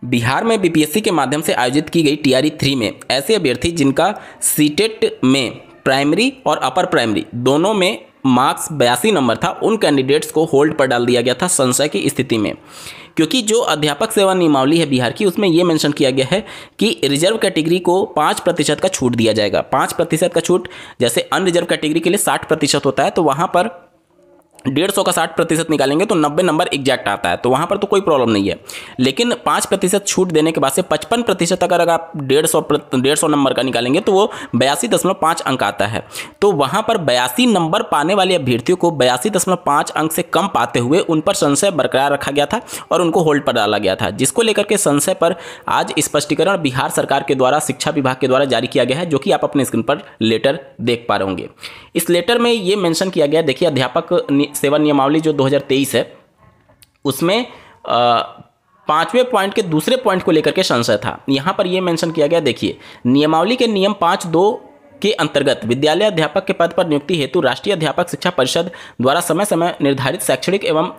बिहार में बीपीएससी के माध्यम से आयोजित की गई टीआरई 3 में ऐसे अभ्यर्थी जिनका सीटेट में प्राइमरी और अपर प्राइमरी दोनों में मार्क्स 82 नंबर था, उन कैंडिडेट्स को होल्ड पर डाल दिया गया था संशय की स्थिति में, क्योंकि जो अध्यापक सेवा नियमावली है बिहार की, उसमें यह मेंशन किया गया है कि रिजर्व कैटेगरी को 5% का छूट दिया जाएगा। 5% का छूट, जैसे अनरिजर्व कैटेगरी के लिए 60% होता है, तो वहाँ पर 150 का 60% निकालेंगे तो 90 नंबर एग्जैक्ट आता है, तो वहाँ पर तो कोई प्रॉब्लम नहीं है। लेकिन 5% छूट देने के बाद से 55% अगर आप 150 नंबर का निकालेंगे तो वो 82.5 अंक आता है। तो वहाँ पर 82 नंबर पाने वाले अभ्यर्थियों को 82.5 अंक से कम पाते हुए उन पर संशय बरकरार रखा गया था और उनको होल्ड पर डाला गया था, जिसको लेकर के संशय पर आज स्पष्टीकरण बिहार सरकार के द्वारा, शिक्षा विभाग के द्वारा जारी किया गया है, जो कि आप अपने स्क्रीन पर लेटर देख पा रहे होंगे। इस लेटर में ये मेंशन किया गया, देखिए, अध्यापक सेवा नियमावली जो 2023 है उसमें 5वें पॉइंट के दूसरे पॉइंट को लेकर के संशय था। यहां पर यह मेंशन किया गया, देखिए, नियमावली के नियम 5(2) के अंतर्गत विद्यालय अध्यापक के पद पर नियुक्ति हेतु राष्ट्रीय अध्यापक शिक्षा परिषद द्वारा समय समय निर्धारित शैक्षणिक एवं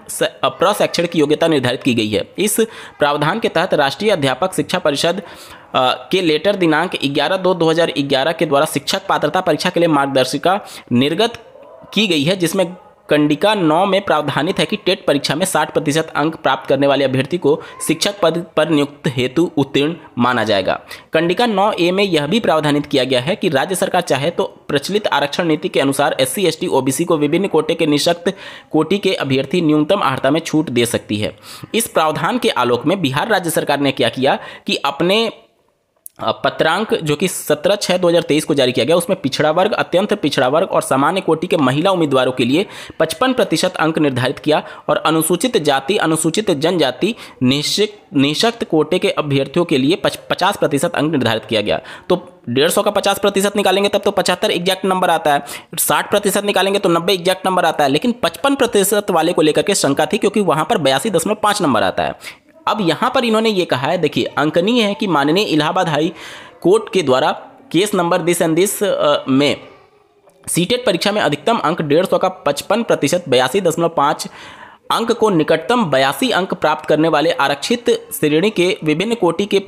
प्रशैक्षणिक योग्यता निर्धारित की गई है। इस प्रावधान के तहत राष्ट्रीय अध्यापक शिक्षा परिषद के लेटर दिनांक 11/2/2011 के द्वारा शिक्षक पात्रता परीक्षा के लिए मार्गदर्शिका निर्गत की गई है, जिसमें कंडिका 9 में प्रावधानित है कि टेट परीक्षा में 60% अंक प्राप्त करने वाले अभ्यर्थी को शिक्षक पद पर नियुक्त हेतु उत्तीर्ण माना जाएगा। कंडिका 9A में यह भी प्रावधानित किया गया है कि राज्य सरकार चाहे तो प्रचलित आरक्षण नीति के अनुसार SC, ST, OBC को विभिन्न कोटे के निःशक्त कोटि के अभ्यर्थी न्यूनतम अर्हता में छूट दे सकती है। इस प्रावधान के आलोक में बिहार राज्य सरकार ने क्या किया कि अपने पत्रांक जो कि 17/6/2023 को जारी किया गया, उसमें पिछड़ा वर्ग, अत्यंत पिछड़ा वर्ग और सामान्य कोटि के महिला उम्मीदवारों के लिए 55% अंक निर्धारित किया और अनुसूचित जाति, अनुसूचित जनजाति, निःशक्त कोटे के अभ्यर्थियों के लिए 50% अंक निर्धारित किया गया। तो 150 का 50% निकालेंगे तब तो 75 एग्जैक्ट नंबर आता है, 60% निकालेंगे तो 90 एग्जैक्ट नंबर आता है, लेकिन 55% वाले को लेकर के शंका थी, क्योंकि वहां पर 82.5 नंबर आता है। अब यहां पर इन्होंने ये कहा है, देखिए, अंकनीय है कि माननीय इलाहाबाद हाई कोर्ट के द्वारा case number this and this में सीटेट परीक्षा में अधिकतम अंक 150 का 55%, 82.5 अंक को निकटतम 82 अंक प्राप्त करने वाले आरक्षित श्रेणी के विभिन्न कोटि के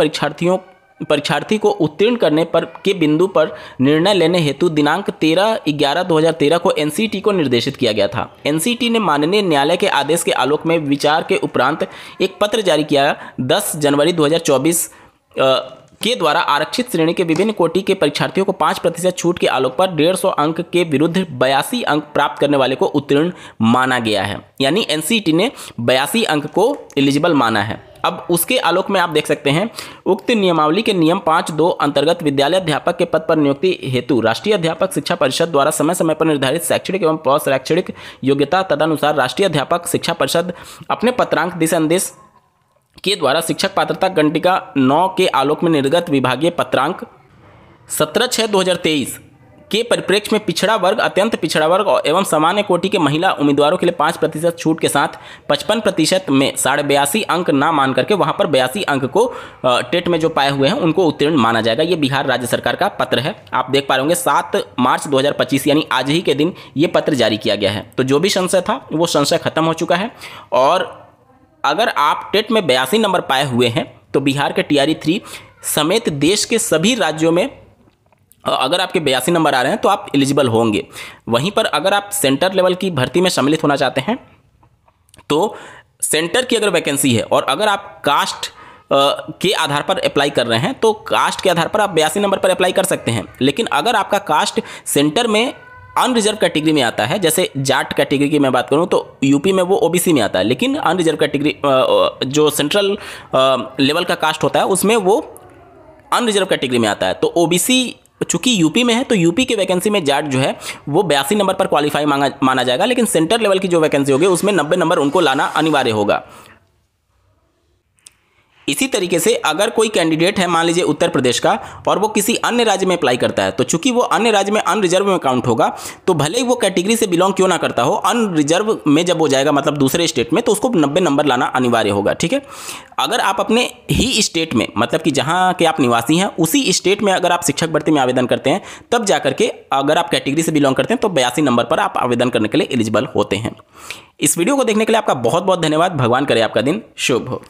परीक्षार्थी को उत्तीर्ण करने पर के बिंदु पर निर्णय लेने हेतु दिनांक 13/11/2013 को एनसीटी को निर्देशित किया गया था। एनसीटी ने माननीय न्यायालय के आदेश के आलोक में विचार के उपरांत एक पत्र जारी किया 10 जनवरी 2024 के द्वारा आरक्षित श्रेणी के विभिन्न कोटि के परीक्षार्थियों को 5% छूट के आलोक पर 150 अंक के विरुद्ध 82 अंक प्राप्त करने वाले को उत्तीर्ण माना गया है। यानी एनसीटी ने 82 अंक को एलिजिबल माना है। अब उसके आलोक में आप देख सकते हैं, उक्त नियमावली के नियम 5(2) अंतर्गत विद्यालय अध्यापक के पद पर नियुक्ति हेतु राष्ट्रीय अध्यापक शिक्षा परिषद द्वारा समय समय पर निर्धारित शैक्षणिक एवं प्रशैक्षणिक योग्यता तदनुसार राष्ट्रीय अध्यापक शिक्षा परिषद अपने पत्रांक दिस एंड दिस के द्वारा शिक्षक पात्रता कंडिका 9 के आलोक में निर्गत विभागीय पत्रांक 17/6/2023 के परिप्रेक्ष्य में पिछड़ा वर्ग, अत्यंत पिछड़ा वर्ग एवं सामान्य कोटि के महिला उम्मीदवारों के लिए 5% छूट के साथ 55% में 82.5 अंक ना मान करके वहां पर 82 अंक को टेट में जो पाए हुए हैं उनको उत्तीर्ण माना जाएगा। ये बिहार राज्य सरकार का पत्र है, आप देख पा रहे होंगे। 7 मार्च 2025 यानी आज ही के दिन ये पत्र जारी किया गया है। तो जो भी संशय था वो संशय खत्म हो चुका है, और अगर आप टेट में 82 नंबर पाए हुए हैं तो बिहार के टीआरई 3 समेत देश के सभी राज्यों में अगर आपके 82 नंबर आ रहे हैं तो आप एलिजिबल होंगे। वहीं पर अगर आप सेंटर लेवल की भर्ती में सम्मिलित होना चाहते हैं तो सेंटर की अगर वैकेंसी है और अगर आप कास्ट के आधार पर अप्लाई कर रहे हैं तो कास्ट के आधार पर आप 82 नंबर पर अप्लाई कर सकते हैं। लेकिन अगर आपका कास्ट सेंटर में अनरिजर्व कैटेगरी में आता है, जैसे जाट कैटेगरी की मैं बात करूं तो यूपी में वो ओबीसी में आता है, लेकिन अनरिजर्व कैटेगरी जो सेंट्रल लेवल का कास्ट होता है उसमें वो अनरिजर्व कैटेगरी में आता है। तो ओबीसी चूंकि यूपी में है तो यूपी के वैकेंसी में जाट जो है वो 82 नंबर पर क्वालिफाई माना जाएगा, लेकिन सेंटर लेवल की जो वैकेंसी होगी उसमें 90 नंबर उनको लाना अनिवार्य होगा। इसी तरीके से अगर कोई कैंडिडेट है, मान लीजिए उत्तर प्रदेश का, और वो किसी अन्य राज्य में अप्लाई करता है, तो चूंकि वो अन्य राज्य में अनरिजर्व में काउंट होगा, तो भले ही वो कैटेगरी से बिलोंग क्यों ना करता हो, अनरिजर्व में जब हो जाएगा मतलब दूसरे स्टेट में, तो उसको 90 नंबर लाना अनिवार्य होगा। ठीक है, अगर आप अपने ही स्टेट में, मतलब कि जहाँ के आप निवासी हैं उसी स्टेट में अगर आप शिक्षक भर्ती में आवेदन करते हैं, तब जाकर के अगर आप कैटेगरी से बिलोंग करते हैं तो 82 नंबर पर आप आवेदन करने के लिए एलिजिबल होते हैं। इस वीडियो को देखने के लिए आपका बहुत बहुत धन्यवाद। भगवान करे आपका दिन शुभ हो।